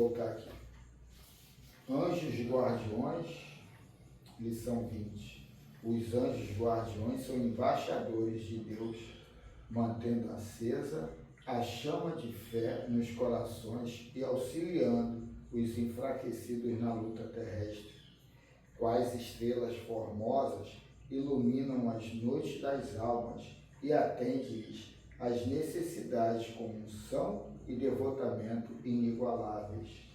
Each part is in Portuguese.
voltar aqui. Anjos guardiões, lição 20. Os anjos guardiões são embaixadores de Deus, mantendo acesa a chama de fé nos corações e auxiliando os enfraquecidos na luta terrestre. Quais estrelas formosas iluminam as noites das almas e atende-lhes as necessidades com unção e devotamento inigualáveis.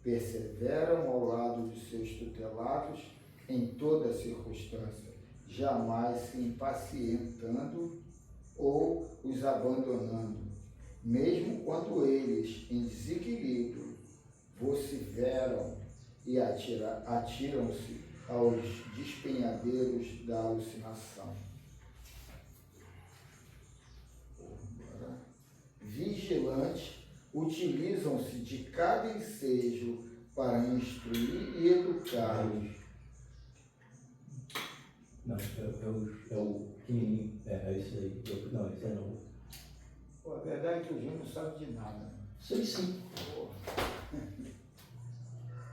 Perseveram ao lado de seus tutelados em toda circunstância, jamais se impacientando ou os abandonando, mesmo quando eles, em desequilíbrio, vociferam e atiram-se aos despenhadeiros da alucinação. Vigilantes, utilizam-se de cada ensejo para instruir e educar-os. Não, é o pequenininho, é isso aí. Não, esse é não. Pô, a verdade é que o Júnior não sabe de nada. Sei sim.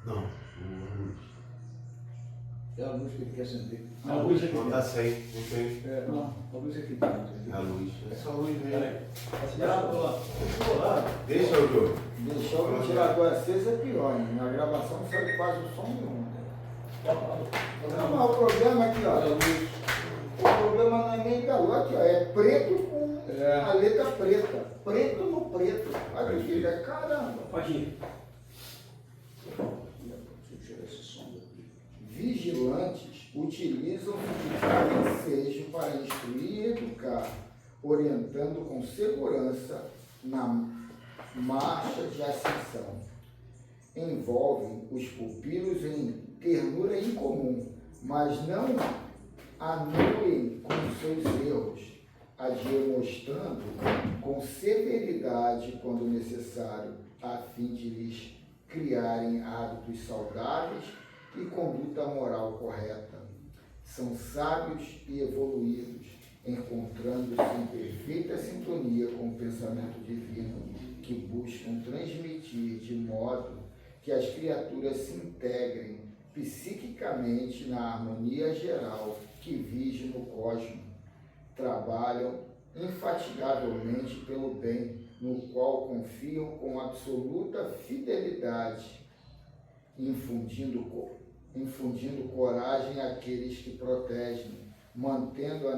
Não, o Luiz. É a luz que ele quer acender. A luz aqui. Não está sem, não tem. Não, a luz aqui dentro. A luz. É só a luz mesmo. Deixa o jogo. Deixar o ventilador aceso é pior, né? Na gravação não sai quase o som nenhum. Não, mas o problema aqui, ó. O problema não é nem da luz, aqui, ó. É preto com a letra preta. Preto no preto. Olha que fica, caramba. Pode ir. Vigilantes utilizam de cada ensejo para instruir e educar, orientando com segurança na marcha de ascensão. Envolvem os pupilos em ternura incomum, mas não anulem com seus erros, admoestando com severidade quando necessário, a fim de lhes criarem hábitos saudáveis e conduta moral correta. São sábios e evoluídos, encontrando-se em perfeita sintonia com o pensamento divino, que buscam transmitir de modo que as criaturas se integrem psiquicamente na harmonia geral que vige no cosmos. Trabalham infatigavelmente pelo bem, no qual confiam com absoluta fidelidade, infundindo coragem àqueles que protegem, mantendo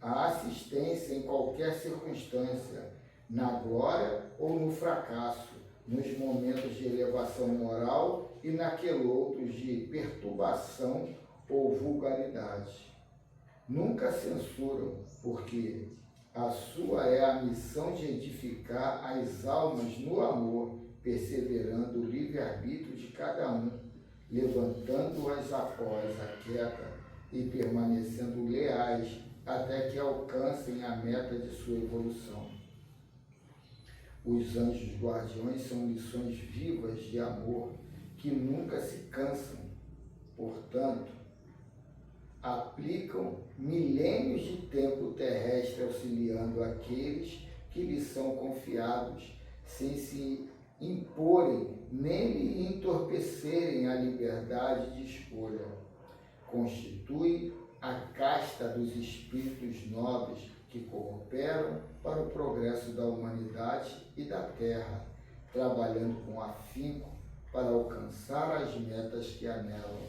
a assistência em qualquer circunstância, na glória ou no fracasso, nos momentos de elevação moral e naqueles de perturbação ou vulgaridade. Nunca censuram, porque a sua é a missão de edificar as almas no amor, perseverando o livre-arbítrio de cada um, levantando-as após a queda e permanecendo leais até que alcancem a meta de sua evolução. Os anjos guardiões são lições vivas de amor que nunca se cansam, portanto, aplicam milênios de tempo terrestre auxiliando aqueles que lhes são confiados, sem se imporem nem lhe entorpecerem a liberdade de escolha. Constitui a casta dos espíritos nobres que cooperam para o progresso da humanidade e da Terra, trabalhando com afinco para alcançar as metas que anelam.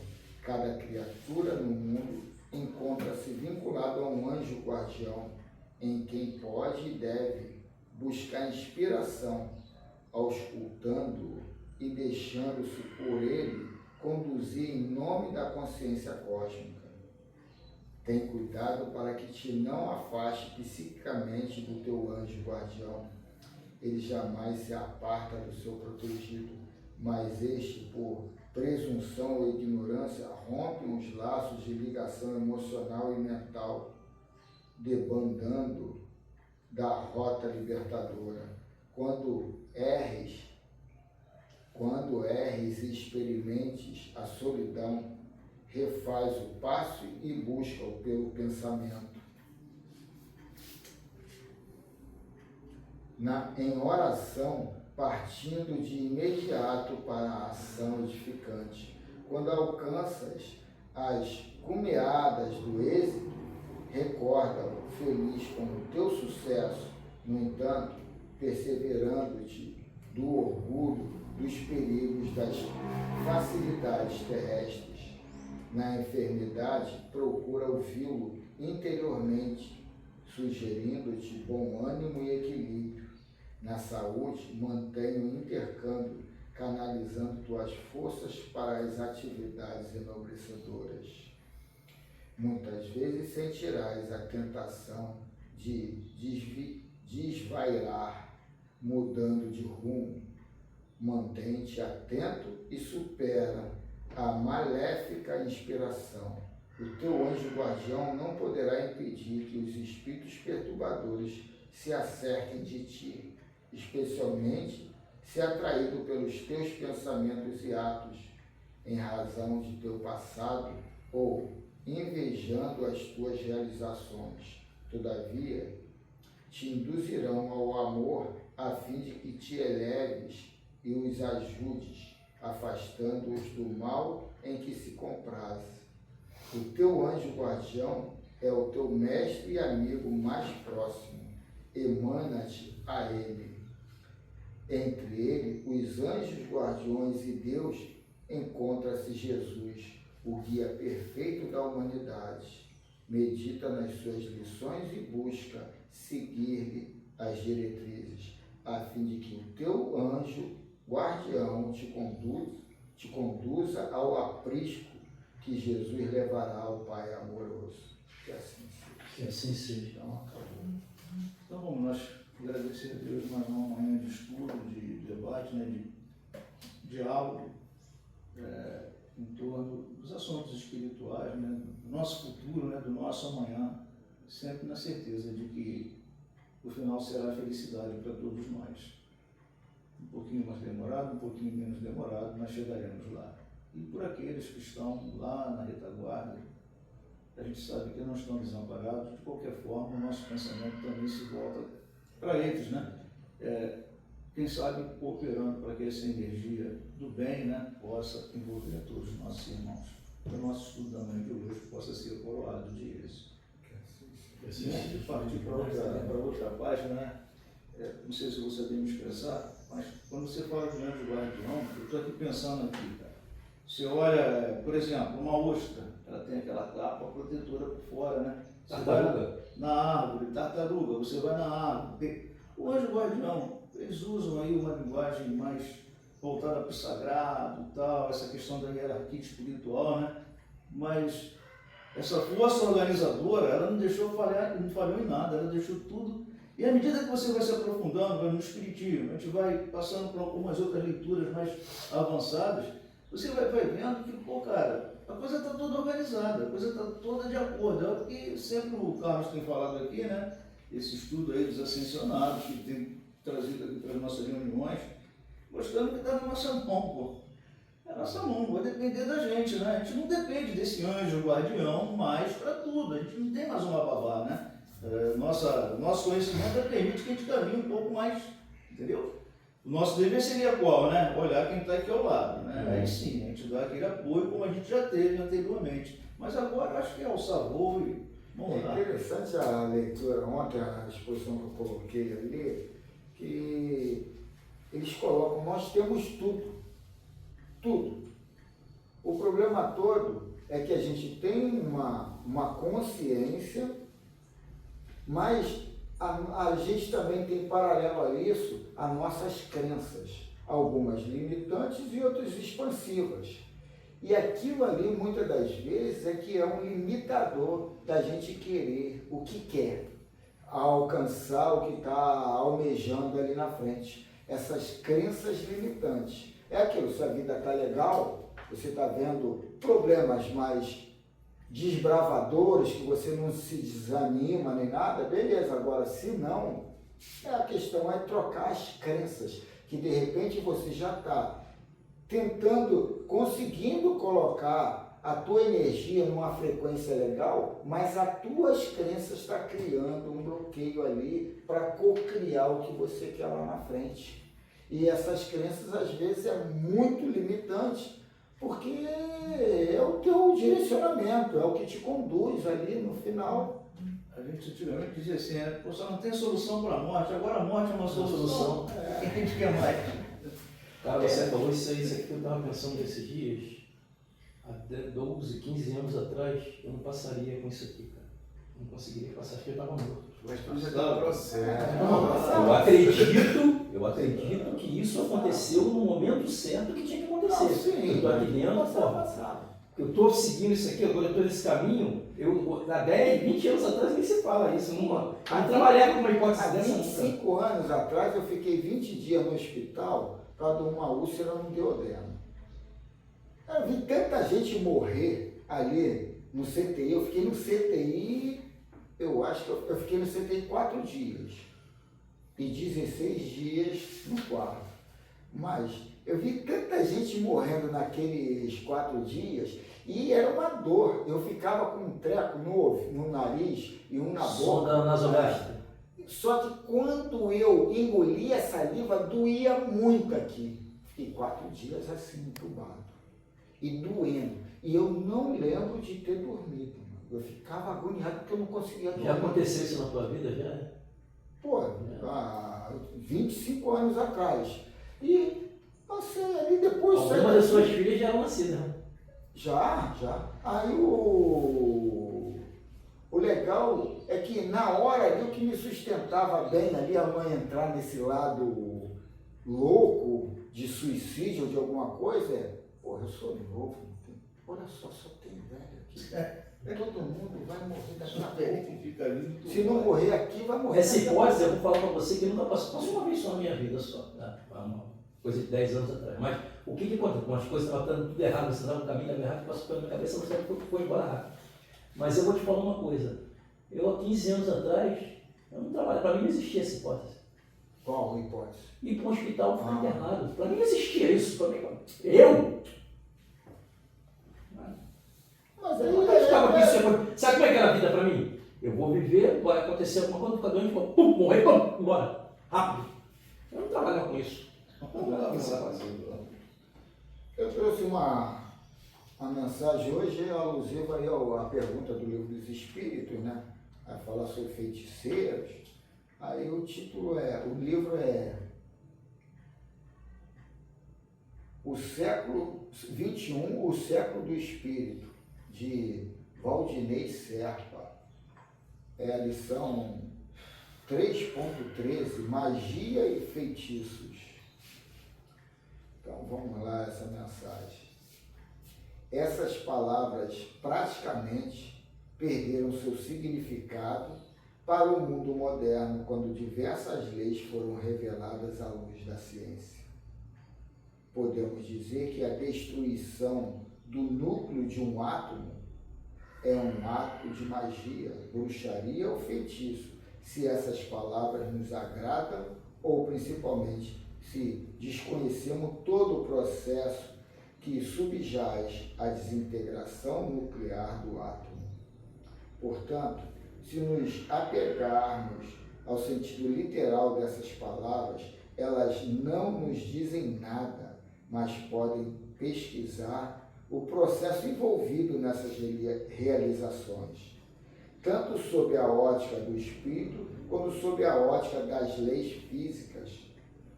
Cada criatura no mundo encontra-se vinculada a um anjo guardião, em quem pode e deve buscar inspiração, auscultando-o e deixando-se por ele conduzir em nome da consciência cósmica. Tem cuidado para que te não afaste psiquicamente do teu anjo guardião. Ele jamais se aparta do seu protegido, mas este, por presunção ou ignorância, rompe os laços de ligação emocional e mental, debandando da rota libertadora. Quando erres e experimentes a solidão, refaz o passo e busca-o pelo pensamento. Em oração, partindo de imediato para a ação edificante. Quando alcanças as cumeadas do êxito, recorda-o feliz com o teu sucesso, no entanto, perseverando-te do orgulho, dos perigos, das facilidades terrestres. Na enfermidade, procura ouvi-lo interiormente, sugerindo-te bom ânimo e equilíbrio. Na saúde, mantenha o intercâmbio, canalizando tuas forças para as atividades enobrecedoras. Muitas vezes sentirás a tentação de desvairar, mudando de rumo. Mantém-te atento e supera a maléfica inspiração. O teu anjo guardião não poderá impedir que os espíritos perturbadores se acerquem de ti, especialmente se atraído pelos teus pensamentos e atos, em razão de teu passado ou invejando as tuas realizações. Todavia, te induzirão ao amor a fim de que te eleves e os ajudes, afastando-os do mal em que se comprazem. O teu anjo guardião é o teu mestre e amigo mais próximo. Emana-te a ele. Entre ele, os anjos guardiões e Deus, encontra-se Jesus, o guia perfeito da humanidade. Medita nas suas lições e busca seguir-lhe as diretrizes, a fim de que o teu anjo guardião te conduza ao aprisco que Jesus levará ao Pai amoroso. Que assim seja. Que assim seja. Então, acabou. Então vamos nós agradecer a Deus mais uma manhã de estudo, de debate, né, de diálogo em torno dos assuntos espirituais, né, do nosso futuro, né, do nosso amanhã, sempre na certeza de que o final será a felicidade para todos nós. Um pouquinho mais demorado, um pouquinho menos demorado, mas chegaremos lá. E por aqueles que estão lá na retaguarda, a gente sabe que não estão desamparados, de qualquer forma, o nosso pensamento também se volta para eles, né? Quem sabe cooperando para que essa energia do bem, né, possa envolver a todos os nossos irmãos. Que o nosso estudo da manhã de hoje possa ser coroado de êxito. Que assim seja. De partir para outra página, né? Não sei se você sabe me expressar, mas quando você fala de anjo guardião, eu estou aqui pensando aqui, cara. Você olha, por exemplo, uma ostra, ela tem aquela capa protetora por fora, né? Você Tartaruga. na árvore, tartaruga, você vai na árvore. O anjo guardião, eles usam aí uma linguagem mais voltada para o sagrado e tal, essa questão da hierarquia espiritual, né? Mas essa força organizadora, ela não deixou falhar, não falhou em nada, ela deixou tudo. E à medida que você vai se aprofundando, vai no espiritismo, a gente vai passando por algumas outras leituras mais avançadas, você vai vendo que, pô, cara, a coisa está toda organizada, a coisa está toda de acordo. É o que sempre o Carlos tem falado aqui, né? Esse estudo aí dos ascensionados, que tem trazido aqui para as nossas reuniões, mostrando que está na nossa mão, pô. É a nossa mão, vai depender da gente, né? A gente não depende desse anjo guardião mais para tudo, a gente não tem mais uma babá, né? Nosso conhecimento permite que a gente caminhe um pouco mais, entendeu? O nosso dever seria qual, né? Olhar quem está aqui ao lado, né? Aí sim, a gente dá aquele apoio como a gente já teve anteriormente. Mas agora eu acho que é alçar voo e vamos lá. É interessante a leitura ontem, a exposição que eu coloquei ali, que eles colocam, nós temos tudo. Tudo. O problema todo é que a gente tem uma consciência, mas a gente também tem paralelo a isso as nossas crenças, algumas limitantes e outras expansivas. E aquilo ali, muitas das vezes, é que é um limitador da gente querer o que quer, alcançar o que está almejando ali na frente. Essas crenças limitantes. É aquilo, se a vida está legal, você está vendo problemas mais desbravadores, que você não se desanima nem nada, beleza. Agora, se não, a questão é trocar as crenças, que de repente você já está tentando, conseguindo colocar a tua energia numa frequência legal, mas as tuas crenças estão criando um bloqueio ali para co-criar o que você quer lá na frente. E essas crenças, às vezes, é muito limitante, porque é o teu direcionamento, é o que te conduz ali no final. A gente antigamente dizia assim, pô, só não tem solução para a morte, agora a morte é uma solução. O que a gente quer mais? Cara, você falou isso aqui que eu estava pensando esses dias. Até 12, 15 anos atrás, eu não passaria com isso aqui, cara. Não conseguiria passar, porque eu estava morto. Mas tudo já está no processo. Eu acredito que isso aconteceu no momento certo que tinha que acontecer. Não, sim, eu estou aqui dentro, eu estou seguindo isso aqui, agora eu estou nesse caminho. Há 10, 20 anos atrás nem se fala isso. Eu não trabalhava com uma hipótese Há dessa. 25 anos atrás, eu fiquei 20 dias no hospital por causa de uma úlcera no duodeno. Eu vi tanta gente morrer ali no CTI. Eu fiquei no CTI, eu acho que eu fiquei no CTI 4 dias. E 16 dias no quarto. Mas eu vi tanta gente morrendo naqueles 4 dias e era uma dor. Eu ficava com um treco no nariz e um na boca. Sonda nasogástrica. Só que quando eu engolia a saliva, doía muito aqui. Fiquei 4 dias assim, entubado. E doendo. E eu não lembro de ter dormido. Eu ficava agoniado porque eu não conseguia dormir. Já aconteceu isso na tua vida? Já? Pô, há 25 anos atrás. E passei ali depois... Algumas das suas filhas já eram nascidas, né? Já. Aí o legal é que na hora ali o que me sustentava bem ali, a mãe entrar nesse lado louco de suicídio ou de alguma coisa, porra, eu sou novo, olha só tem velho aqui. Todo mundo vai morrer daqui a pouco. Se não morrer aqui, vai morrer. Essa hipótese, eu vou falar para você que nunca passou uma vez só na minha vida só, né? Uma coisa de 10 anos atrás. Mas o que aconteceu? Umas coisas estavam dando tudo errado, você estava no caminho errado, que passou pela minha cabeça, não sabe o que foi embora rápido. Mas eu vou te falar uma coisa. Eu, há 15 anos atrás, eu não trabalho, para mim não existia essa hipótese. Qual hipótese? Ir para um hospital ficar internado. Para mim não existia isso. Para mim, eu? Mas Eu não acreditava que isso ia acontecer. Sabe como é que era a vida para mim? Eu vou viver, vai acontecer alguma coisa, ficar doente, pum, morrer, pum, embora. Rápido. Eu não trabalhava com isso. Eu trouxe uma mensagem hoje alusiva aí à pergunta do Livro dos Espíritos, né? Vai falar sobre feiticeiros. Aí o título o livro é O Século XXI, O Século do Espírito, de Valdinei Serpa. É a lição 3.13, Magia e Feitiços. Então vamos lá, essa mensagem. Essas palavras praticamente perderam seu significado para o mundo moderno quando diversas leis foram reveladas à luz da ciência. Podemos dizer que a destruição do núcleo de um átomo é um ato de magia, bruxaria ou feitiço, se essas palavras nos agradam ou principalmente se desconhecemos todo o processo que subjaz à desintegração nuclear do átomo. Portanto, se nos apegarmos ao sentido literal dessas palavras, elas não nos dizem nada, mas podem pesquisar o processo envolvido nessas realizações, tanto sob a ótica do espírito, quanto sob a ótica das leis físicas,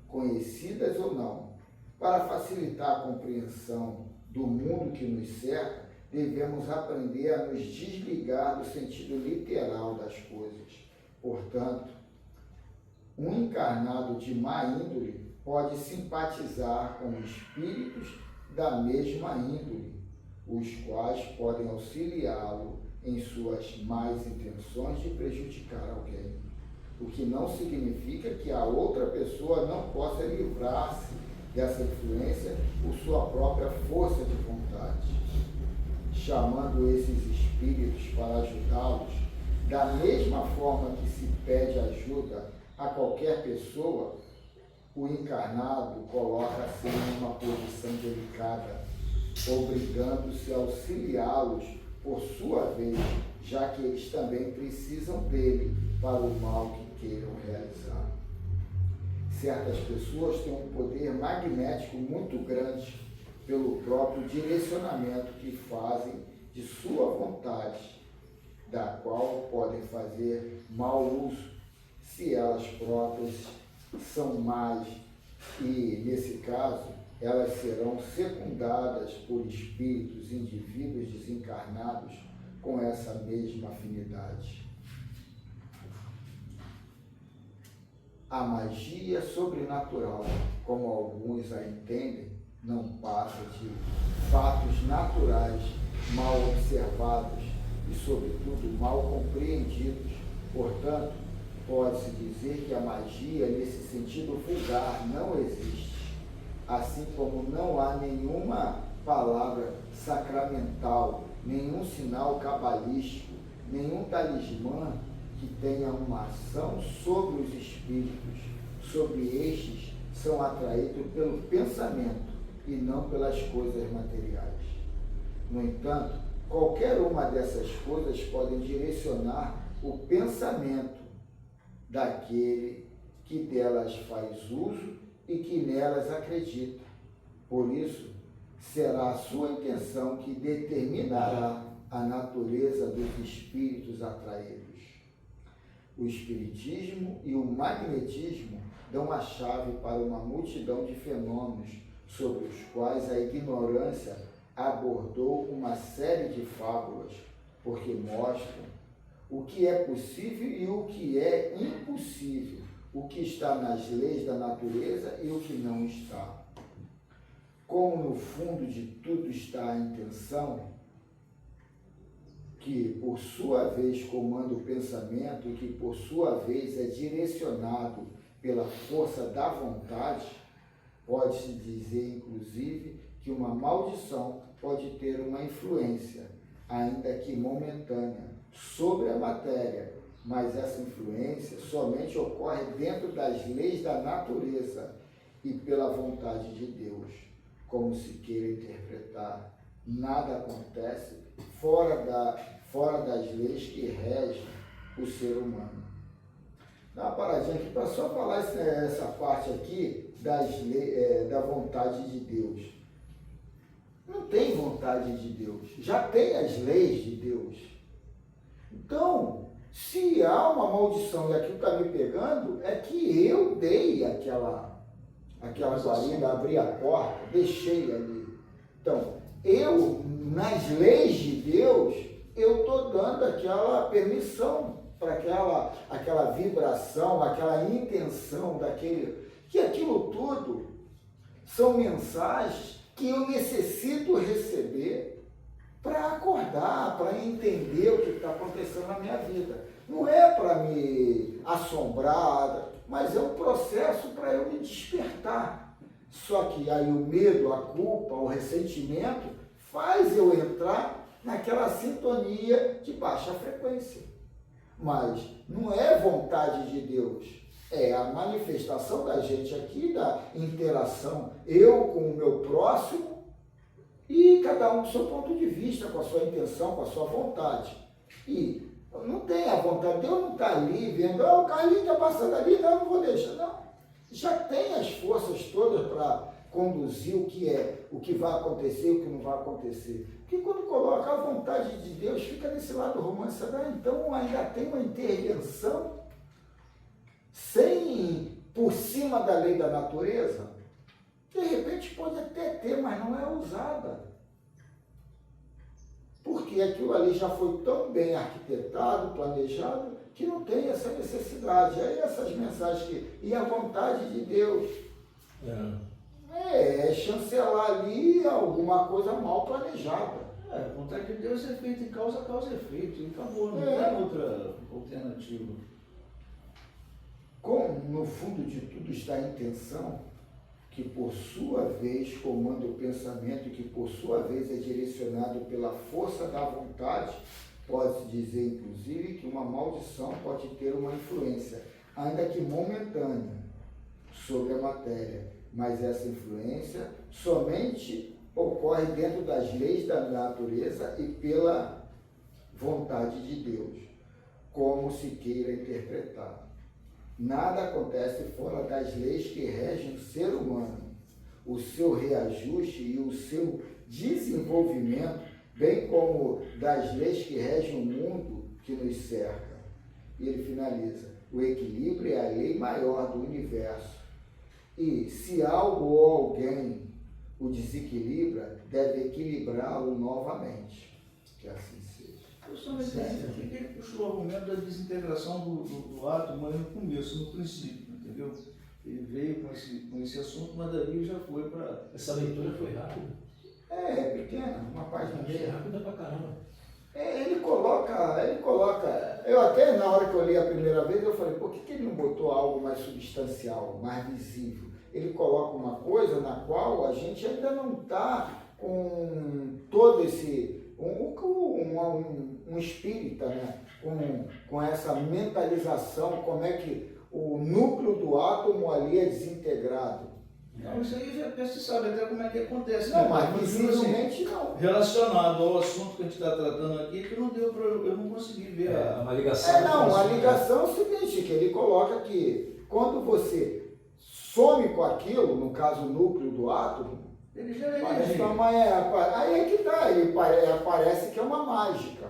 conhecidas ou não. Para facilitar a compreensão do mundo que nos cerca, devemos aprender a nos desligar do sentido literal das coisas. Portanto, um encarnado de má índole pode simpatizar com espíritos da mesma índole, os quais podem auxiliá-lo em suas más intenções de prejudicar alguém, o que não significa que a outra pessoa não possa livrar-se dessa influência por sua própria força de vontade. Chamando esses espíritos para ajudá-los, da mesma forma que se pede ajuda a qualquer pessoa, o encarnado coloca-se em uma posição delicada, obrigando-se a auxiliá-los por sua vez, já que eles também precisam dele para o mal que queiram realizar. Certas pessoas têm um poder magnético muito grande pelo próprio direcionamento que fazem de sua vontade, da qual podem fazer mau uso, se elas próprias são más, e, nesse caso, elas serão secundadas por espíritos, indivíduos desencarnados com essa mesma afinidade. A magia sobrenatural, como alguns a entendem, não passa de fatos naturais mal observados e, sobretudo, mal compreendidos. Portanto, pode-se dizer que a magia, nesse sentido vulgar, não existe, assim como não há nenhuma palavra sacramental, nenhum sinal cabalístico, nenhum talismã que tenha uma ação sobre os espíritos. Sobre estes são atraídos pelo pensamento e não pelas coisas materiais. No entanto, qualquer uma dessas coisas pode direcionar o pensamento daquele que delas faz uso e que nelas acredita. Por isso, será a sua intenção que determinará a natureza dos espíritos atraídos. O espiritismo e o magnetismo dão a chave para uma multidão de fenômenos sobre os quais a ignorância abordou uma série de fábulas, porque mostram o que é possível e o que é impossível, o que está nas leis da natureza e o que não está. Como no fundo de tudo está a intenção, que por sua vez comanda o pensamento e que por sua vez é direcionado pela força da vontade, pode-se dizer, inclusive, que uma maldição pode ter uma influência, ainda que momentânea, sobre a matéria, mas essa influência somente ocorre dentro das leis da natureza e pela vontade de Deus, como se queira interpretar. Nada acontece fora das leis que regem o ser humano. Dá uma paradinha aqui para só falar essa parte aqui da vontade de Deus. Não tem vontade de Deus, já tem as leis de Deus. Então, se há uma maldição e aquilo está me pegando, é que eu dei aquela guarida, abri a porta, deixei ali. Então, eu, nas leis de Deus, eu estou dando aquela permissão para aquela vibração, aquela intenção que aquilo tudo são mensagens que eu necessito receber para acordar, para entender o que está acontecendo na minha vida. Não é para me assombrar, mas é um processo para eu me despertar. Só que aí o medo, a culpa, o ressentimento faz eu entrar naquela sintonia de baixa frequência. Mas não é vontade de Deus, é a manifestação da gente aqui, da interação, eu com o meu próximo e cada um com o seu ponto de vista, com a sua intenção, com a sua vontade. E não tem a vontade, Deus não está ali vendo, o Carlinhos está passando ali, então eu não vou deixar. Não, já tem as forças todas para conduzir o que vai acontecer, o que não vai acontecer. Porque quando coloca a vontade de Deus, fica nesse lado romântico, então ainda tem uma intervenção por cima da lei da natureza. De repente pode até ter, mas não é usada. Porque aquilo ali já foi tão bem arquitetado, planejado, que não tem essa necessidade. Aí essas mensagens e a vontade de Deus é chancelar ali alguma coisa mal planejada. A vontade de Deus é feita em causa e efeito, e acabou, não tem outra alternativa. Como no fundo de tudo está a intenção, que por sua vez comanda o pensamento e que por sua vez é direcionado pela força da vontade, pode-se dizer, inclusive, que uma maldição pode ter uma influência, ainda que momentânea, sobre a matéria, mas essa influência somente ocorre dentro das leis da natureza e pela vontade de Deus, como se queira interpretar. Nada acontece fora das leis que regem o ser humano. O seu reajuste e o seu desenvolvimento, bem como das leis que regem o mundo que nos cerca. E ele finaliza: o equilíbrio é a lei maior do universo. E se algo ou alguém o desequilibra, deve equilibrá-lo novamente. Que assim seja. Eu só não entendi por que ele puxou o argumento da desintegração do átomo aí no começo, no princípio, entendeu? Ele veio com esse assunto, mas daí já foi para... Essa leitura foi rápida. É pequena, uma página Achei meia. rápida pra caramba. Ele coloca, eu até na hora que eu li a primeira vez, eu falei, por que ele não botou algo mais substancial, mais visível? Ele coloca uma coisa na qual a gente ainda não está com todo esse, um espírita, né? com essa mentalização, como é que o núcleo do átomo ali é desintegrado. Não, isso aí já se sabe até como é que acontece. Não, né? mas Assim, visivelmente não. relacionado ao assunto que a gente está tratando aqui, que não deu para eu não consegui ver Uma ligação. Não, a com ligação é o seguinte, que ele coloca que quando você some com aquilo, no caso o núcleo do átomo, ele gera parece que energia. aí é que tá, parece que é uma mágica.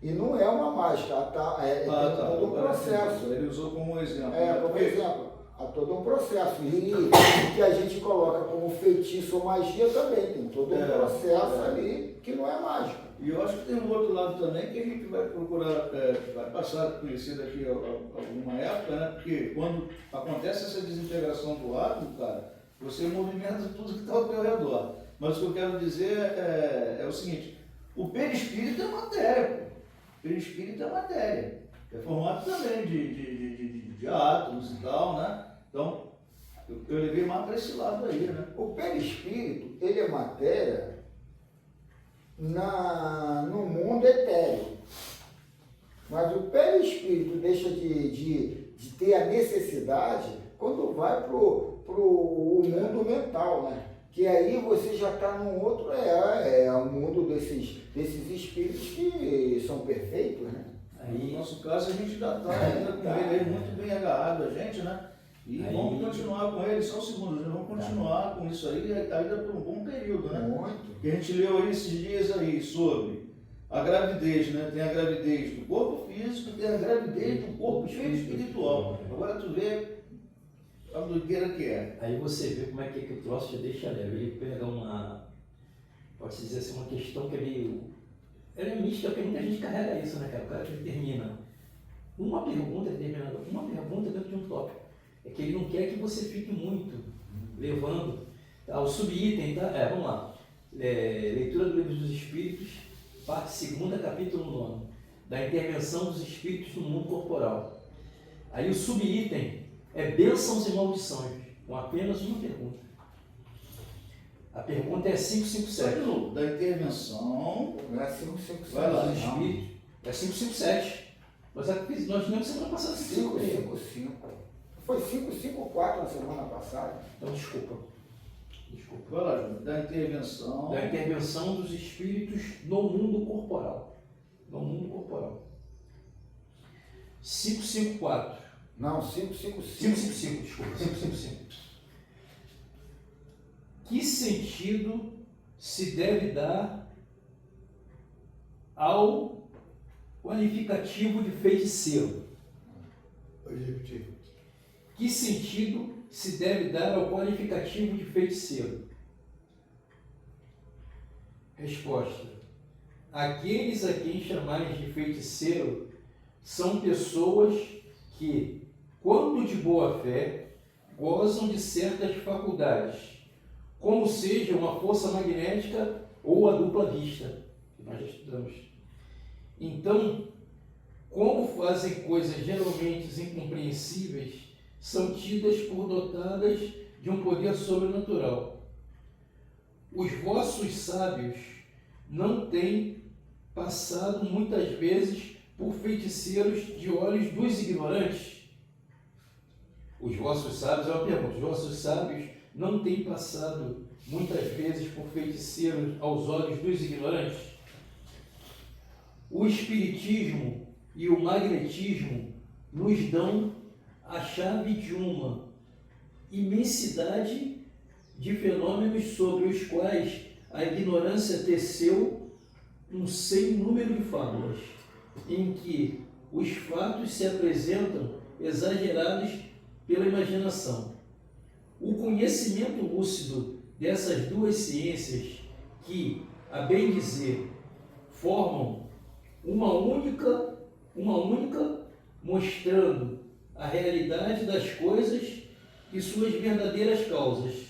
E não é uma mágica, tem todo um processo. Ele usou como exemplo. Como exemplo, há todo um processo. E o que a gente coloca como feitiço ou magia também, tem todo um processo ali que não é mágico. E eu acho que tem um outro lado também que a gente vai procurar, vai passar a conhecer daqui a alguma época, né? Porque quando acontece essa desintegração do átomo, cara, você movimenta tudo que está ao teu redor. Mas o que eu quero dizer é o seguinte: o perispírito é matéria, pô. O perispírito é matéria. É formado também de átomos e tal, né? Então, eu levei mais para esse lado aí, né? O perispírito, ele é matéria no mundo etéreo. Mas o perispírito deixa de ter a necessidade quando vai para o mundo mental, né? Que aí você já está num outro, o mundo desses espíritos que são perfeitos, né? Aí, no nosso caso, a gente ainda está com ele aí muito bem agarrado a gente, né? E vamos continuar com ele, só um segundo, vamos continuar com isso aí ainda por um bom período, né? Muito. Que a gente leu aí esses dias aí sobre a gravidez, né? Tem a gravidez do corpo físico, tem a gravidez do corpo espiritual. Agora tu vê a doideira que é. Aí você vê como é que o troço já deixa leve. Ele pega pode-se dizer assim, uma questão que é meio... Ela é mística, porque muita gente carrega isso, né, cara? O cara que determina uma pergunta dentro de um tópico. É que ele não quer que você fique muito levando ao subitem, tá? Vamos lá. Leitura do Livro dos Espíritos, parte 2, capítulo 9, da intervenção dos espíritos no mundo corporal. Aí o subitem é bênçãos e maldições, com apenas uma pergunta. A pergunta é 557. Da intervenção. Não é 557. Vai lá, Dos espíritos. É 557. Nós lemos semana passada 555. Foi 554 na semana passada. Então, desculpa. Vai lá, Júnior. Da intervenção. Da intervenção dos espíritos no mundo corporal. 554. Não, 555. 555, desculpa. 555. Que sentido se deve dar ao qualificativo de feiticeiro? Pode repetir. Que sentido se deve dar ao qualificativo de feiticeiro? Resposta: aqueles a quem chamais de feiticeiro são pessoas que, quando de boa fé, gozam de certas faculdades, como seja uma força magnética ou a dupla vista, que nós já estudamos. Então, como fazem coisas geralmente incompreensíveis, são tidas por dotadas de um poder sobrenatural. Os vossos sábios não têm passado muitas vezes por feiticeiros de olhos dos ignorantes? Os vossos sábios, é uma pergunta, os vossos sábios não têm passado muitas vezes por feiticeiros aos olhos dos ignorantes? O espiritismo e o magnetismo nos dão a chave de uma imensidade de fenômenos sobre os quais a ignorância teceu um sem número de fábulas, em que os fatos se apresentam exagerados pela imaginação. O conhecimento lúcido dessas duas ciências, que, a bem dizer, formam uma única, mostrando a realidade das coisas e suas verdadeiras causas,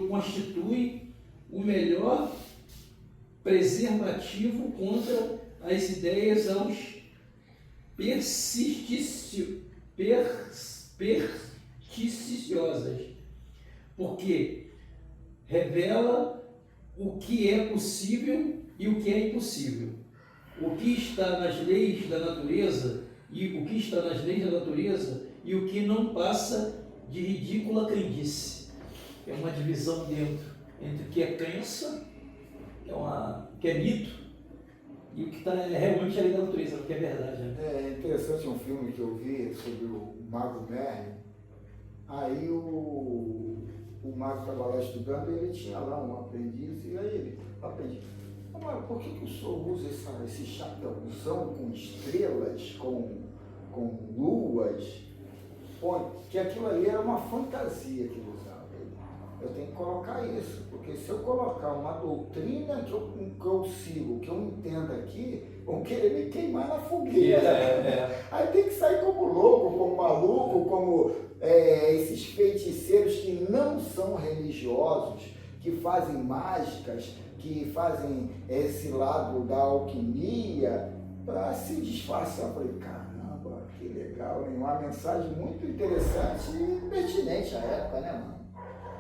constitui o melhor preservativo contra as ideias aos perniciosas, porque revela o que é possível e o que é impossível, o que está nas leis da natureza e o que não passa de ridícula crendice. É uma divisão dentro entre o que é crença, que é mito, e o que está realmente ali da natureza, o que é verdade. Né? É interessante um filme que eu vi sobre o Mago Merlin. Aí o mago estava lá estudando e ele tinha lá um aprendiz, e aí ele, aprendiz, mas por que o senhor usa esse chapéuzão com estrelas, com luas? Pô, que aquilo ali era uma fantasia que ele usava. Eu tenho que colocar isso, porque se eu colocar uma doutrina que eu sigo, que eu entendo aqui, vão querer me queimar na fogueira. Aí tem que sair como louco, como maluco, como esses feiticeiros que não são religiosos, que fazem mágicas, que fazem esse lado da alquimia, para se disfarçar. Eu falei, caramba, que legal, hein? Uma mensagem muito interessante e pertinente à época, né, mano?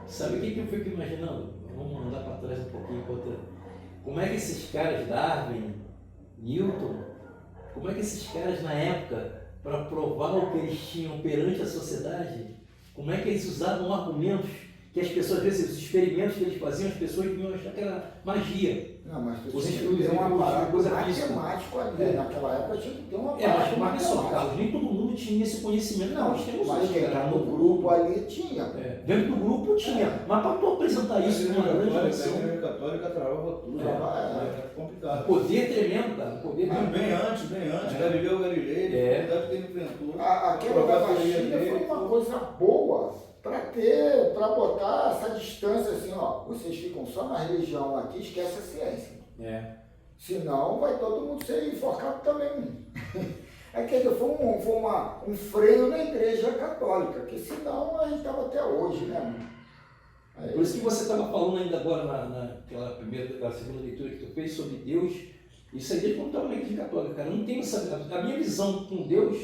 Sabe o que eu fico imaginando? Vamos andar para trás um pouquinho. Como é que esses caras, Darwin, Newton, como é que esses caras na época, para provar o que eles tinham perante a sociedade, como é que eles usavam argumentos que as pessoas, às vezes, os experimentos que eles faziam, as pessoas vinham achar que era magia. Não, mas Os tinha que ter um aparato matemático ali. Naquela época tinha que ter um aparato mas só, matemático. Carlos, nem todo mundo tinha esse conhecimento. Não, nós temos mas hoje, quem cara. está no grupo ali tinha. Dentro do grupo tinha. Mas para tu apresentar isso numa grande A nação, Igreja Católica travava tudo. É complicado. poder tremendo, cara. Poder Mas tremendo. bem antes, Galileu Galilei, a dificuldade que ele enfrentou. Aquela da vacina foi uma coisa boa para botar essa distância assim, ó. Vocês ficam só na religião aqui, esquece a ciência. Senão vai todo mundo ser enforcado também. É que foi um freio na Igreja Católica, que senão a gente estava até hoje, né, mano? Por isso que você estava falando ainda agora naquela segunda leitura que tu fez sobre Deus, isso aí desde quando estava na Igreja Católica, cara. Eu não tenho essa. A minha visão com Deus,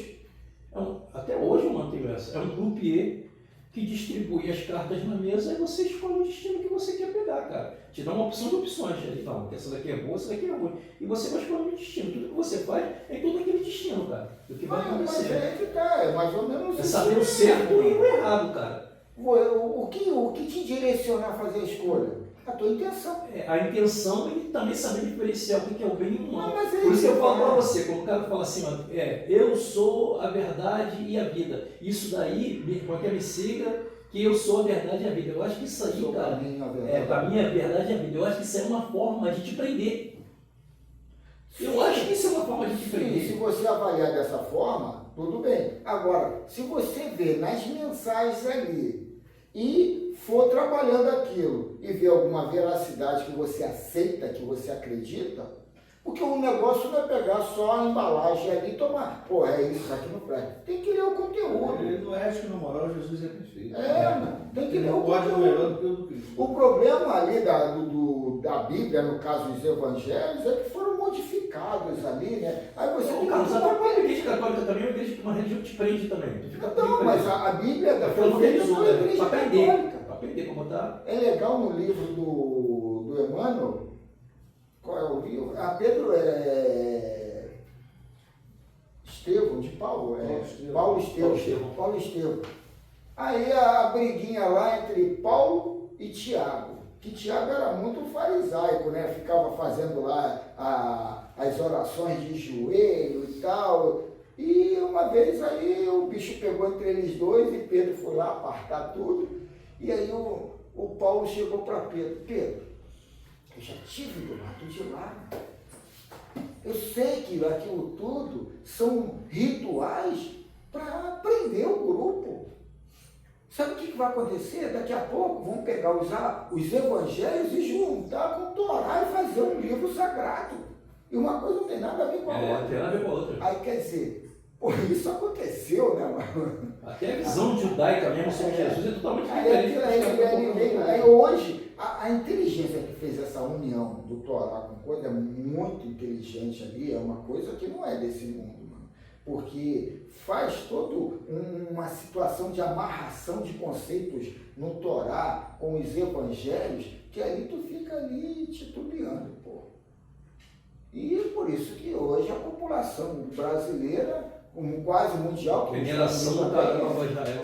até hoje eu mantenho essa, é um croupier que distribui as cartas na mesa e você escolhe o destino que você quer pegar, cara. Te dá uma opção de opções. Ele fala, essa daqui é boa, essa daqui é ruim. E você vai escolher o destino. Tudo que você faz é todo aquele destino, cara. Do que vai acontecer. Mas é que tá, é mais ou menos É isso. saber o certo e o errado, cara. O que te direciona a fazer a escolha? A tua intenção. A intenção e também saber diferenciar o que é o bem e o mal. Mas é Por isso que eu falo cara. para você, quando o cara fala assim, eu sou a verdade e a vida. Isso daí, me siga, que eu sou a verdade e a vida. Eu acho que isso aí, cara, para mim a verdade e a vida. Eu acho que isso é uma forma de te prender. Eu acho que isso é uma forma de te prender. Sim, se você avaliar dessa forma, tudo bem. Agora, se você vê nas mensagens ali e for trabalhando aquilo e ver alguma veracidade que você aceita, que você acredita, porque o negócio não é pegar só a embalagem ali e tomar. Pô, é isso aqui no prédio. Tem que ler o conteúdo. No ético e no moral, Jesus é perfeito. Tem que ler o pode conteúdo. melhor do que o do Cristo. O problema ali da Bíblia, no caso dos evangelhos, é que foram modificados ali, né? Aí você tem que a Igreja Católica também é uma igreja que uma religião te prende também. Tu fica preso. Não, mas a Bíblia da Pelo menos foi a Igreja para aprender. Católica. Para aprender como tá. É legal no livro do Emmanuel. Qual é o livro? Pedro Estevão, de Paulo. Paulo Estevão. Aí a briguinha lá entre Paulo e Tiago. Que Tiago era muito farisaico, né? Ficava fazendo lá as orações de joelho e tal. E uma vez aí o bicho pegou entre eles dois e Pedro foi lá apartar tudo. E aí o Paulo chegou para Pedro: Pedro, eu já tive do lado de lá. Eu sei que aquilo tudo são rituais para prender o grupo. Sabe o que vai acontecer? Daqui a pouco vão pegar os evangelhos e juntar com o Torá e fazer um livro sagrado. E uma coisa não tem nada a ver com a outra. Não tem nada a ver com a outra. Aí quer dizer, pô, isso aconteceu, né, mano? Até a visão judaica mesmo sobre Jesus é totalmente diferente. Aí hoje, a inteligência que fez essa união do Torá com coisa é muito inteligente ali, é uma coisa que não é desse mundo, mano. Porque faz toda uma situação de amarração de conceitos no Torá com os evangelhos, que aí tu fica ali titubeando, pô. E por isso que hoje a população brasileira, quase mundial, que veneração do Nova Israel.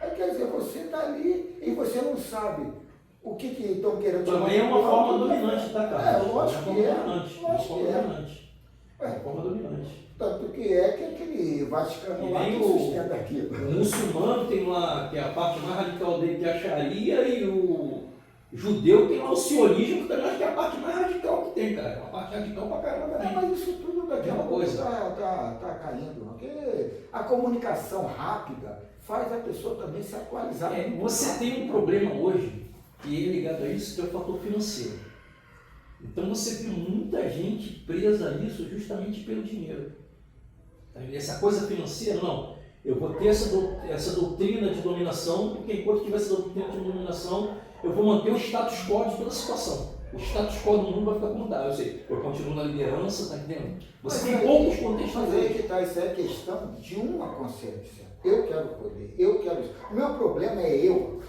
Aí quer dizer, você está ali e você não sabe o que estão querendo te Também é uma forma dominante, tá, cara? Lógico que é. É uma forma dominante. Tanto que é que aquele Vaticano lá que sustenta aquilo. O muçulmano tem lá, que é a parte mais radical dele, que é a Sharia, e o judeu tem lá o sionismo, que também acho que é a parte mais radical que tem, cara. É uma parte radical pra caramba também. Mas isso tudo daqui a pouco tá caindo. Porque a comunicação rápida faz a pessoa também se atualizar. Você tem um problema hoje, que é ligado a isso, que é o fator financeiro. Então você tem muita gente presa nisso justamente pelo dinheiro. Essa coisa financeira, não. Eu vou ter essa doutrina de dominação, porque enquanto tiver essa doutrina de dominação, eu vou manter o status quo de toda a situação. O status quo do mundo vai ficar como tá. Eu sei, eu continuo na liderança, tá entendendo? Você tem poucos contextos. Mas aí que tá, isso é questão de uma consciência. Eu quero poder, eu quero isso. O meu problema é eu.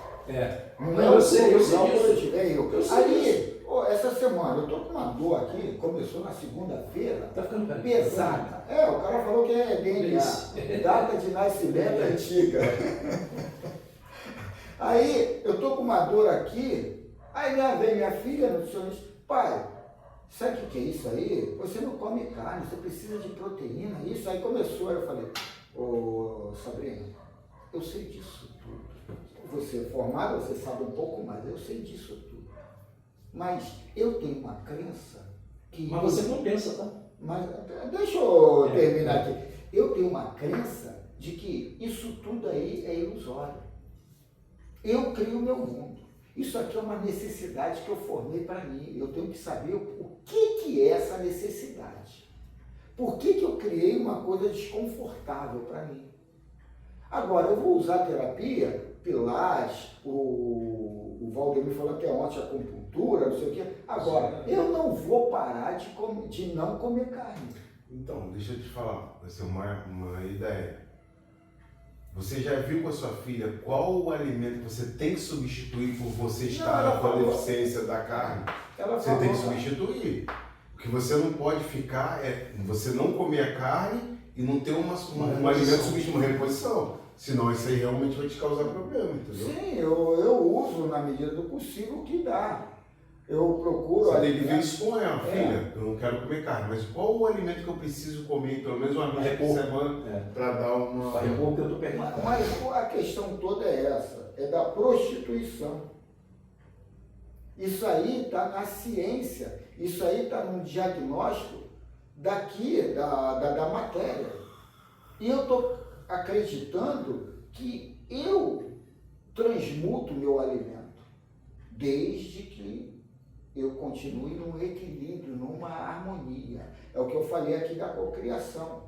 Não é eu sei disso. É eu. Aí, essa semana, eu tô com uma dor aqui, começou na segunda-feira, tá ficando pesada. O cara falou que é DNA, data de nascimento antiga. Aí, eu tô com uma dor aqui, aí vem minha filha, nutricionista: pai, sabe o que é isso aí? Você não come carne, você precisa de proteína, isso. Aí começou, eu falei: ô Sabrina, eu sei disso tudo. Você é formada, você sabe um pouco mais, eu sei disso tudo. Mas eu tenho uma crença que... Mas você não pensa, tá? Mas deixa eu terminar aqui. Eu tenho uma crença de que isso tudo aí é ilusório. Eu crio o meu mundo. Isso aqui é uma necessidade que eu formei para mim. Eu tenho que saber o que é essa necessidade. Por que eu criei uma coisa desconfortável para mim? Agora, eu vou usar terapia, Pilates, o Valdemir falou até ontem, acupuntura, não sei o quê. Agora, eu não vou parar de não comer carne. Então, deixa eu te falar, vai ser uma ideia. Você já viu com a sua filha qual o alimento que você tem que substituir por você estar com a deficiência da carne? Você tem que substituir. O que você não pode ficar é você não comer a carne e não ter um alimento substituir, uma reposição. Senão isso aí realmente vai te causar problema, entendeu? Sim, eu uso na medida do possível o que dá. Eu procuro... Você tem que ver isso com ela, filha, eu não quero comer carne, mas qual o alimento que eu preciso comer, pelo menos uma vez por semana, para dar uma... Para repor o que eu estou perguntando. Mas a questão toda é essa, é da prostituição. Isso aí está na ciência, isso aí está no diagnóstico daqui, da matéria. E eu estou acreditando que eu transmuto o meu alimento, desde que eu continue num equilíbrio, numa harmonia. É o que eu falei aqui da cocriação.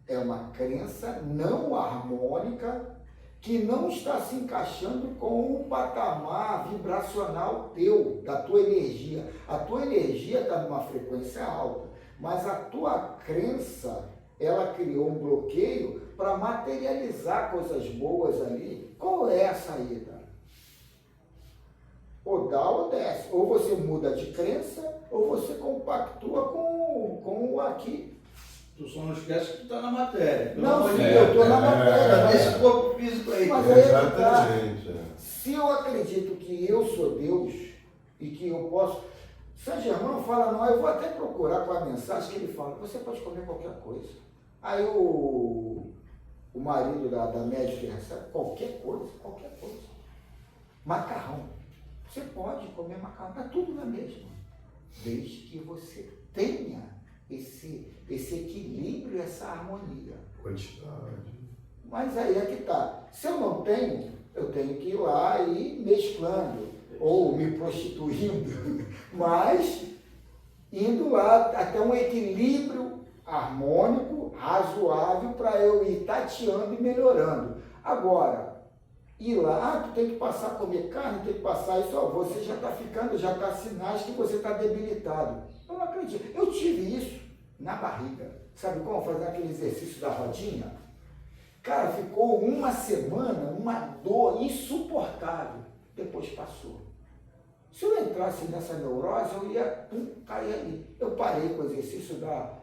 É uma crença não harmônica que não está se encaixando com um patamar vibracional teu, da tua energia. A tua energia está numa frequência alta, mas a tua crença, ela criou um bloqueio para materializar coisas boas ali. Qual é a saída? Ou dá ou desce. Ou você muda de crença, ou você compactua com o aqui. Tu só não esquece que tu tá na matéria. Não, sim, eu estou na matéria. Nesse corpo físico aí. Mas exatamente. Se eu acredito que eu sou Deus e que eu posso... Saint Germain fala, não, eu vou até procurar com a mensagem que ele fala, você pode comer qualquer coisa. Aí o marido da médica recebe qualquer coisa. Macarrão. Você pode comer macarrão, está tudo na mesma. Desde que você tenha esse equilíbrio, essa harmonia. Quantidade. Mas aí é que tá. Se eu não tenho, eu tenho que ir lá e ir mesclando, ou me prostituindo, mas indo lá até um equilíbrio harmônico, razoável, para eu ir tateando e melhorando. Agora, ir lá, tu tem que passar a comer carne, tem que passar isso, ó, você já está sinais que você está debilitado. Eu não acredito. Eu tive isso na barriga. Sabe como? Fazer aquele exercício da rodinha. Cara, ficou uma semana, uma dor insuportável. Depois passou. Se eu entrasse nessa neurose, eu ia cair ali. Eu parei com o exercício da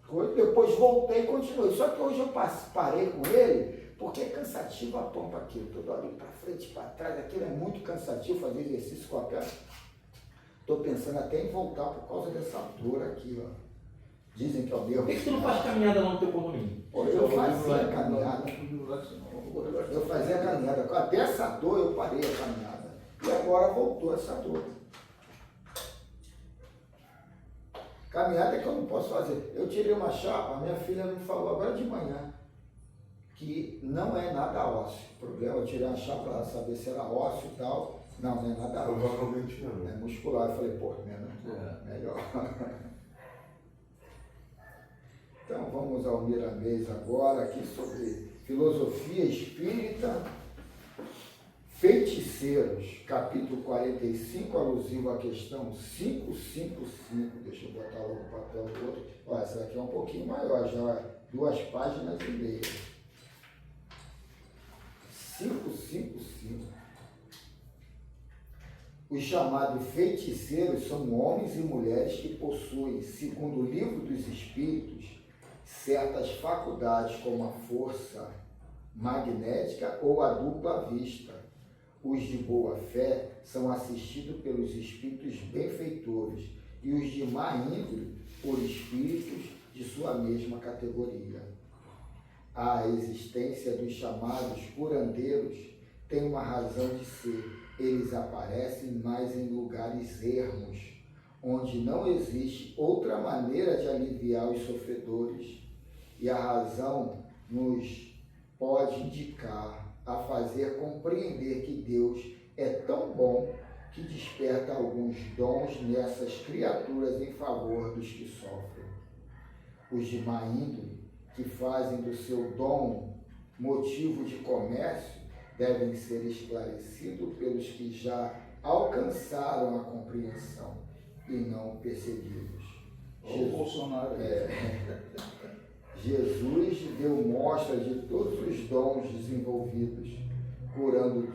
coisa, depois voltei e continuei. Só que hoje eu parei com ele, porque é cansativo a pompa aqui. Toda hora para frente, para trás, aquilo é muito cansativo fazer exercício com a perna. Estou pensando até em voltar por causa dessa dor aqui, ó. Dizem que é o meu. Por que tu não faz caminhada lá no teu condomínio? Pô, eu fazia a caminhada. Eu fazia a caminhada. Até essa dor eu parei a caminhada. E agora voltou essa dor. Caminhada que eu não posso fazer. Eu tirei uma chapa, a minha filha me falou agora de manhã que não é nada ósseo. O problema, eu tirei uma chapa para saber se era ósseo e tal. Não é nada ósseo. Provavelmente não. É muscular. Eu falei, pô, melhor. Então vamos ao Miramês agora, aqui sobre filosofia espírita, feiticeiros, capítulo 45, alusivo à questão 555. Deixa eu botar logo o papel do outro. Ó, essa daqui é um pouquinho maior, já é 2 páginas e meia. 555. Os chamados feiticeiros são homens e mulheres que possuem, segundo o livro dos Espíritos, certas faculdades como a força magnética ou a dupla vista. Os de boa fé são assistidos pelos espíritos benfeitores e os de má índole por espíritos de sua mesma categoria. A existência dos chamados curandeiros tem uma razão de ser. Eles aparecem mais em lugares ermos, onde não existe outra maneira de aliviar os sofredores. E a razão nos pode indicar a fazer compreender que Deus é tão bom que desperta alguns dons nessas criaturas em favor dos que sofrem. Os de má índole, que fazem do seu dom motivo de comércio, devem ser esclarecidos pelos que já alcançaram a compreensão e não perseguidos. Bolsonaro. Jesus deu mostra de todos os dons desenvolvidos, curando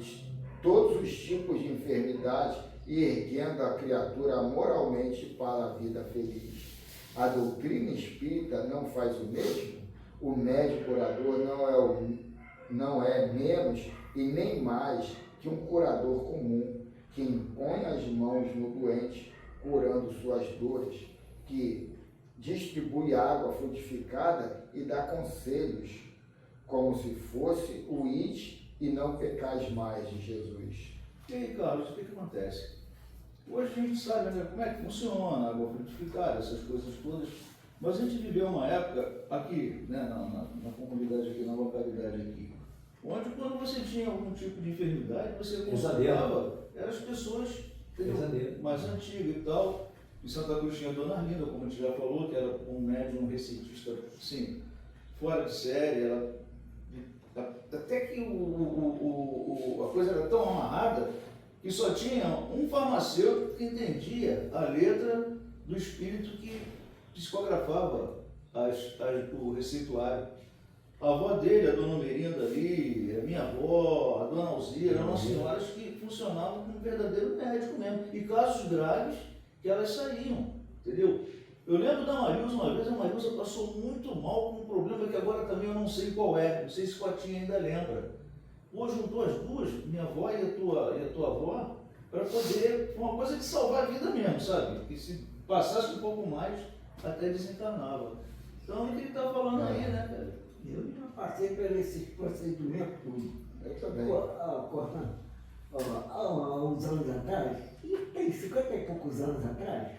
todos os tipos de enfermidade e erguendo a criatura moralmente para a vida feliz. A doutrina espírita não faz o mesmo? O médico curador não é menos e nem mais que um curador comum, que impõe as mãos no doente, curando suas dores, que distribui água frutificada e dá conselhos, como se fosse o ide e não pecais mais de Jesus. E aí, Carlos, o que acontece? Hoje a gente sabe, né, como é que funciona a água frutificada, essas coisas todas, mas a gente viveu uma época aqui, né, na comunidade aqui, na localidade aqui, onde quando você tinha algum tipo de enfermidade, você consultava, eram as pessoas mais antigas e tal. Em Santa Cruz tinha a Dona Arlinda, como a gente já falou, que era um médium receitista, assim, fora de série, ela, até que a coisa era tão amarrada que só tinha um farmacêutico que entendia a letra do espírito que psicografava o receituário. A avó dele, a Dona Merinda ali, a minha avó, a Dona Alzira, eram senhoras que funcionavam como um verdadeiro médico mesmo. E casos graves que elas saíam, entendeu? Eu lembro da Marilza, uma vez a Marilza passou muito mal com um problema que agora também eu não sei qual é, não sei se Cotinha ainda lembra. Pô, juntou as duas, minha avó e a tua avó, para poder, foi uma coisa de salvar a vida mesmo, sabe? Que se passasse um pouco mais, até desencarnava. Então, o que ele está falando aí, né, cara? Eu já passei por esses procedimentos tudo. Eu também. Cortando. Há uns anos atrás, e tem 50 e poucos anos atrás,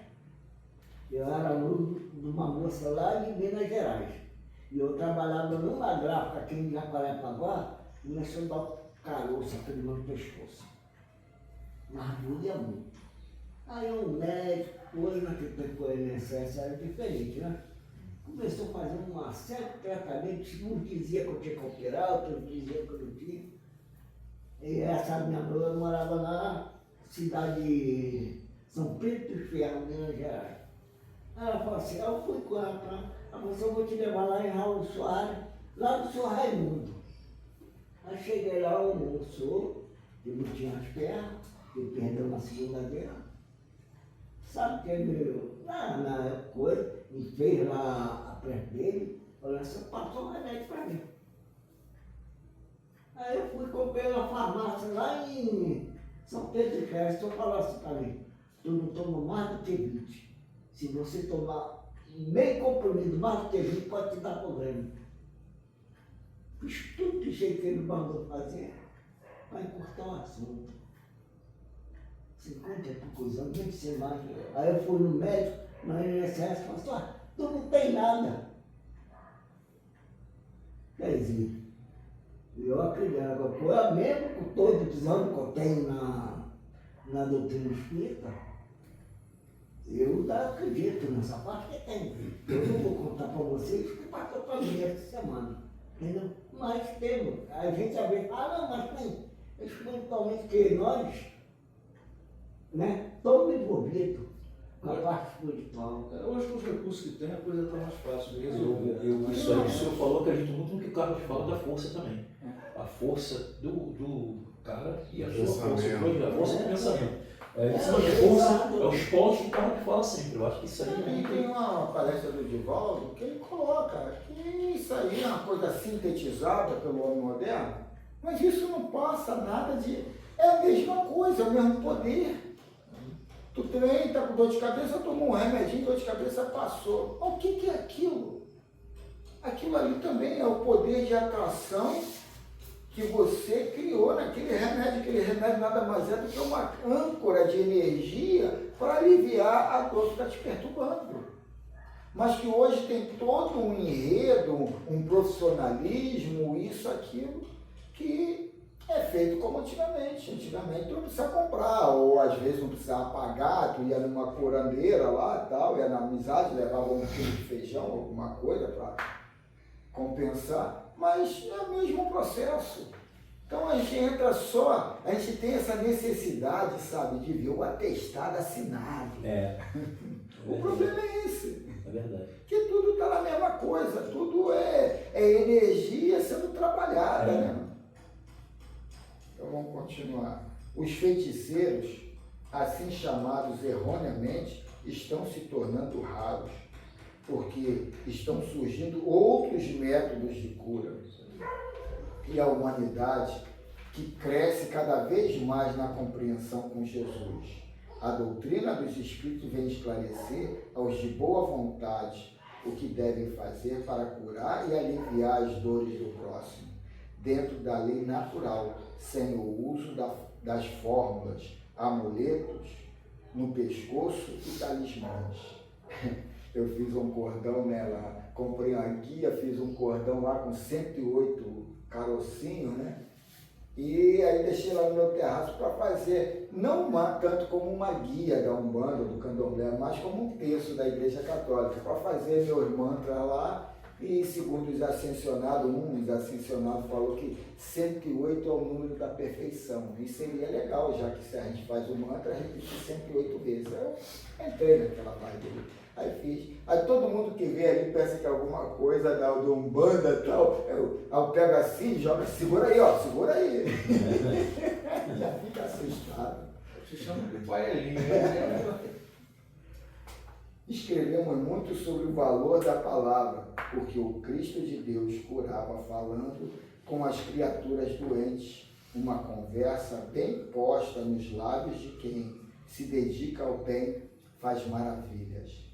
eu era aluno de uma moça lá de Minas Gerais. E eu trabalhava numa gráfica aqui em Jacarepaguá, começando a dar caroço aqui no meu pescoço. Mas doía muito. Aí um médico, hoje naquele tempo o INSS era diferente, né? Começou a fazer um certo tratamento, uns dizia que eu tinha que operar, outros diziam que eu não tinha. E essa minha noiva morava na cidade de São Pedro do Ferro, Minas Gerais. Ela falou assim, eu fui com ela pra... Ela falou assim, eu vou te levar lá em Raul Soares, lá do Sr. Raimundo. Aí cheguei lá, o moço, que não tinha as pernas, que perdeu na Segunda Guerra. Sabe que ele, na coisa, me fez lá a pressa dele, falou assim, passou um remédio para mim. Aí eu fui comprei uma farmácia lá em São Pedro de Ferro, só falou assim para mim, tu não toma mais do que 20. Se você tomar meio comprimido, mais do que 20, pode te dar problema. Fiz tudo do jeito que ele mandou fazer para encurtar o assunto. 50 e poucos anos, nem sei mais. Aí eu fui no médico, na INSS, falou assim, ah, tu não tem nada. Quer dizer, eu acredito, agora, mesmo com todos os anos que eu tenho na doutrina espírita, eu acredito nessa parte que tem. Eu não vou contar para vocês o que passou para mim essa semana. Entendeu? Mas temos. A gente às vezes fala, não, mas tem. Espiritualmente que nós, né, estamos envolvidos com a parte espiritual. Hoje, com os recursos que tem, a coisa está mais fácil de resolver. Isso aí que o senhor falou, acredito muito no que o Carlos fala da força também. A força do cara e a sua força, a força do pensamento. Isso não é força, é os pontos que o Carlos fala sempre. Eu acho que isso aí E tem uma palestra do Divaldo que ele coloca que isso aí é uma coisa sintetizada pelo homem moderno, mas isso não passa nada de... É a mesma coisa, é o mesmo poder. Tu treina, tá com dor de cabeça, tomou um remedinho, dor de cabeça passou. O que é aquilo? Aquilo ali também é o poder de atração que você criou naquele remédio. Aquele remédio nada mais é do que uma âncora de energia para aliviar a dor que está te perturbando. Mas que hoje tem todo um enredo, um profissionalismo, isso, aquilo, que é feito como antigamente. Antigamente tu não precisava comprar, ou às vezes não precisava pagar, tu ia numa curandeira lá e tal, ia na amizade, levava um quilo de feijão, alguma coisa para compensar, mas é o mesmo processo. Então a gente entra só, a gente tem essa necessidade, sabe, de ver o atestado assinado. O problema é esse. É verdade. Que tudo está na mesma coisa, tudo é energia sendo trabalhada, né? Então vamos continuar. Os feiticeiros, assim chamados erroneamente, estão se tornando raros, porque estão surgindo outros métodos de cura. E a humanidade, que cresce cada vez mais na compreensão com Jesus. A doutrina dos Espíritos vem esclarecer aos de boa vontade o que devem fazer para curar e aliviar as dores do próximo, dentro da lei natural, sem o uso das fórmulas, amuletos no pescoço e talismãs. Eu fiz um cordão, né, lá, comprei uma guia, fiz um cordão lá com 108 carocinhos, né? E aí deixei lá no meu terraço para fazer, não tanto como uma guia da Umbanda, do Candomblé, mas como um terço da Igreja Católica, para fazer meus mantras lá. E segundo os ascensionados, um dos ascensionados falou que 108 é o número da perfeição. E seria legal, já que se a gente faz o mantra, repetir 108 vezes. Eu entrei naquela parte dele. Aí fiz. Aí todo mundo que vem ali pensa que é alguma coisa do Umbanda e tal. Eu pego assim, joga, segura aí, ó, segura aí. Já fica assustado. Se chama de paelinho, né? Escrevemos muito sobre o valor da palavra, porque o Cristo de Deus curava falando com as criaturas doentes, uma conversa bem posta nos lábios de quem se dedica ao bem faz maravilhas.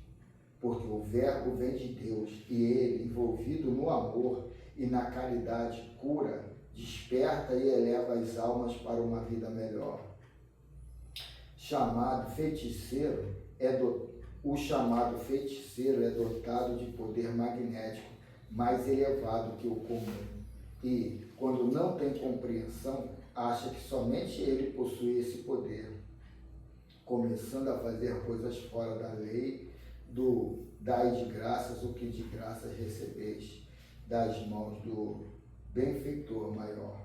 porque o Verbo vem de Deus e ele, envolvido no amor e na caridade, cura, desperta e eleva as almas para uma vida melhor. O chamado feiticeiro é dotado de poder magnético mais elevado que o comum e, quando não tem compreensão, acha que somente ele possui esse poder, começando a fazer coisas fora da lei do dai de graças o que de graças recebeis das mãos do benfeitor maior.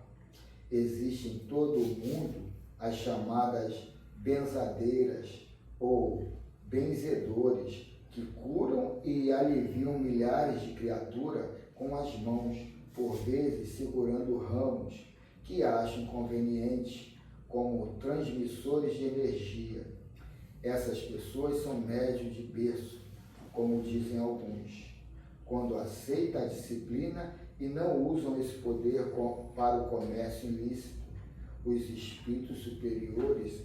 Existe em todo o mundo as chamadas benzadeiras ou benzedores que curam e aliviam milhares de criaturas com as mãos, por vezes segurando ramos que acham convenientes como transmissores de energia. Essas pessoas são médiuns de berço, como dizem alguns, quando aceitam a disciplina e não usam esse poder para o comércio ilícito. Os espíritos superiores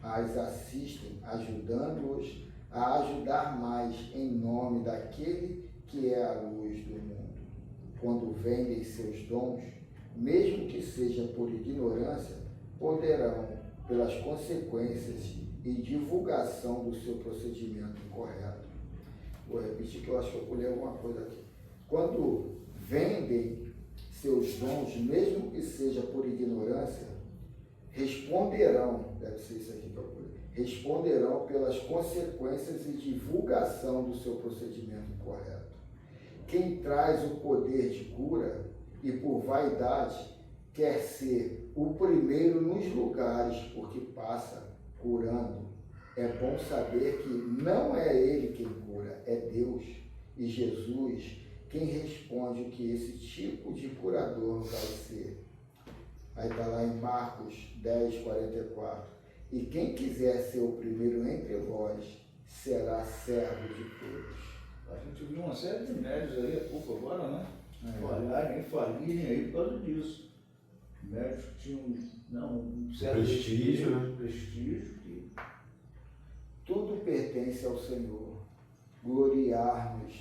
as assistem, ajudando-os a ajudar mais em nome daquele que é a luz do mundo. Quando vendem seus dons, mesmo que seja por ignorância, poderão, pelas consequências e divulgação do seu procedimento incorreto. Vou repetir que eu acho que eu pulei alguma coisa aqui. Quando vendem seus dons, mesmo que seja por ignorância, responderão, deve ser isso aqui que eu pulei, responderão pelas consequências e divulgação do seu procedimento incorreto. Quem traz o poder de cura e por vaidade quer ser o primeiro nos lugares porque passa curando. É bom saber que não é ele quem cura, é Deus e Jesus quem responde o que esse tipo de curador vai ser. Aí está lá em Marcos 10, 44. E quem quiser ser o primeiro entre vós será servo de todos. A gente viu uma série de médios aí há pouco agora, né? Falharem, falirem aí por causa disso. Médios que tinham um certo prestígio, né? Prestígio que... Tudo pertence ao Senhor. Gloriar-nos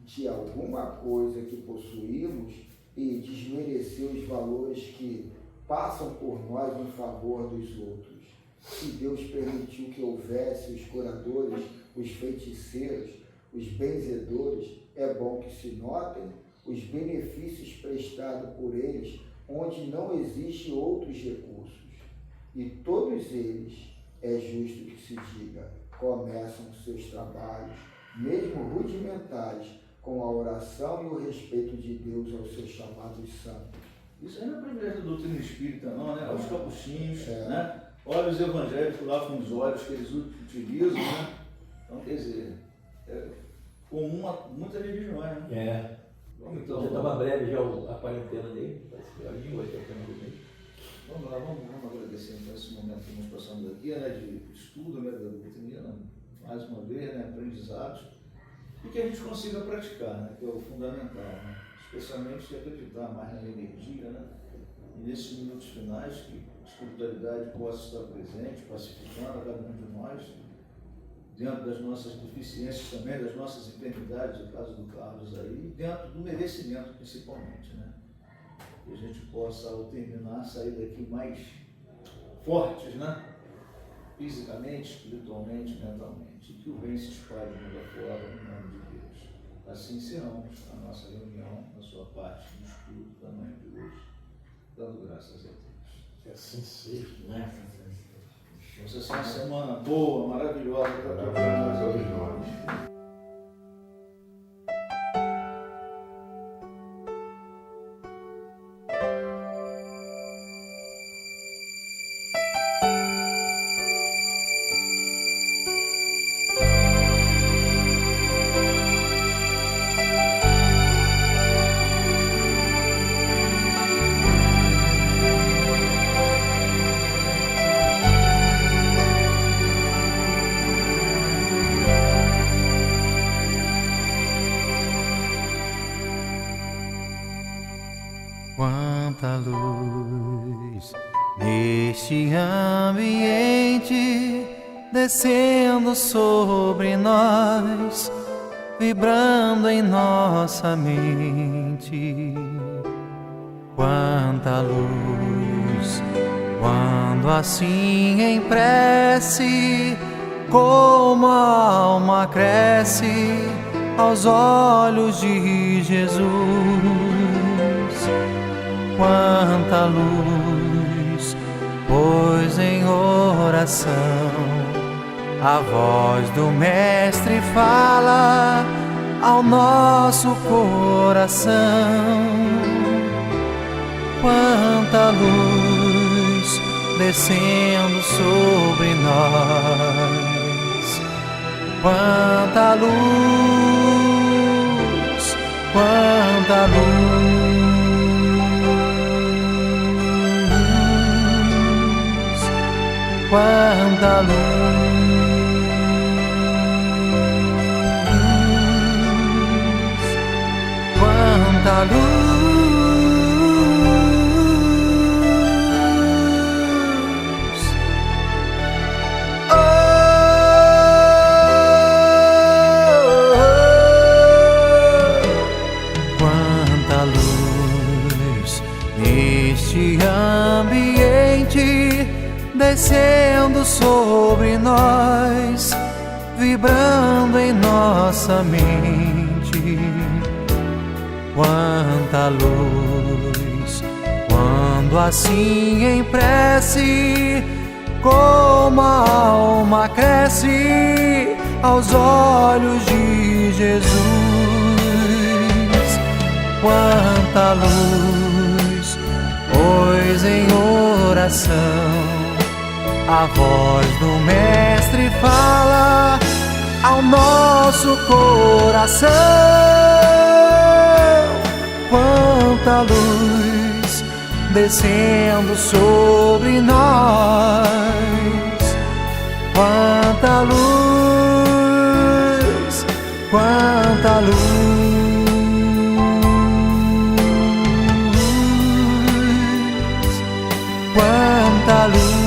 de alguma coisa que possuímos e desmerecer os valores que passam por nós em favor dos outros. Se Deus permitiu que houvesse os curadores, os feiticeiros, os benzedores, é bom que se notem os benefícios prestados por eles, onde não existem outros recursos. E todos eles, é justo que se diga, começam seus trabalhos, mesmo rudimentares, com a oração e o respeito de Deus aos seus chamados santos. Isso aí não é privilégio da doutrina espírita, não, né? Os capuchinhos, né? Olha os evangélicos lá com os olhos que eles utilizam, né? Então, quer dizer, é comum a muitas religiões, né? Então, já estava breve já a quarentena dele, parece que é de hoje, Vamos lá, vamos agradecer então esse momento que nós passamos aqui, né, de estudo, né, da doutrina, mais uma vez, né, aprendizado, e que a gente consiga praticar, né, que é o fundamental, né, especialmente acreditar mais na energia, né, e nesses minutos finais que a espiritualidade possa estar presente, pacificando a cada um de nós, dentro das nossas deficiências também, das nossas enfermidades, no caso do Carlos aí, dentro do merecimento principalmente, né? Que a gente possa, ao terminar, sair daqui mais fortes, né? Fisicamente, espiritualmente, mentalmente. E que o bem se espalhe mundo afora, em nome de Deus. Assim encerramos a nossa reunião, a sua parte de estudo da manhã de hoje, dando graças a Deus. Que assim seja. Essa é uma semana boa, maravilhosa para todos nós. Quanta luz neste ambiente descendo sobre nós, vibrando em nossa mente. Quanta luz, quando assim em prece, como a alma cresce aos olhos de Jesus. Quanta luz, pois em oração a voz do Mestre fala ao nosso coração. Quanta luz descendo sobre nós. Quanta luz, quanta luz, quanta luz, quanta luz. Neste ambiente, descendo sobre nós, vibrando em nossa mente. Quanta luz, quando assim em prece, como a alma cresce aos olhos de Jesus. Quanta luz, pois em oração a voz do Mestre fala ao nosso coração. Quanta luz descendo sobre nós. Quanta luz, quanta luz. Quanta luz.